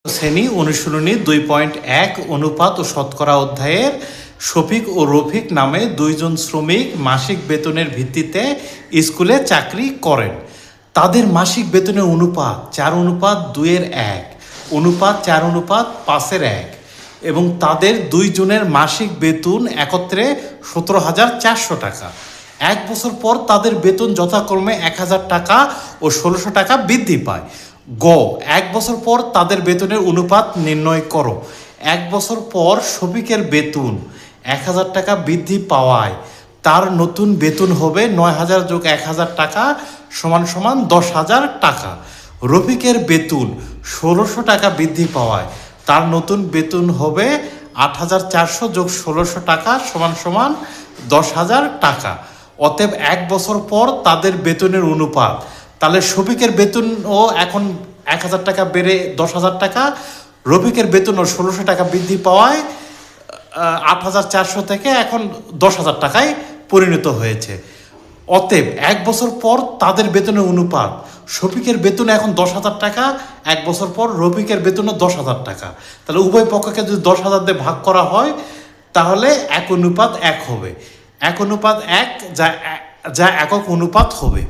শ্রেণী অনুশীলনী 2.1 অনুপাত ও শতকরা অধ্যায়ের শফিক ও রফিক নামে দুইজন শ্রমিক মাসিক বেতনের ভিত্তিতে স্কুলে চাকরি করেন। তাদের মাসিক বেতনের অনুপাত 4:2:1 অনুপাত 4:5:1 এবং তাদের দুইজনের মাসিক বেতন একত্রে 17,400 টাকা। এক বছর পর তাদের বেতন যথাক্রমে 1,000 টাকা ও 1,600 টাকা বৃদ্ধি পায়। গ, এক বছর পর তাদের বেতনের অনুপাত নির্ণয় করো। এক বছর পর শফিকের বেতন 1,000 টাকা বৃদ্ধি পাওয়ায় তার নতুন বেতন হবে 9,000 যোগ 1,000 টাকা সমান সমান 10,000 টাকা। রফিকের বেতন 1,600 টাকা বৃদ্ধি পাওয়ায় তার নতুন বেতন হবে 8,400 যোগ 1,600 টাকা সমান সমান 10,000 টাকা। অতএব এক বছর পর তাদের বেতনের অনুপাত, তাহলে শফিকের বেতনও এখন 1,000 টাকা বেড়ে 10,000 টাকা, রফিকের বেতনও 1,600 টাকা বৃদ্ধি পাওয়ায় 8,400 থেকে এখন 10,000 টাকায় পরিণত হয়েছে। অতএব এক বছর পর তাদের বেতনের অনুপাত, শফিকের বেতন এখন 10,000 টাকা, এক বছর পর রফিকের বেতনও 10,000 টাকা। তাহলে উভয় পক্ষকে যদি 10,000 দিয়ে ভাগ করা হয় তাহলে 1:1 হবে। 1:1 যা একক অনুপাত হবে।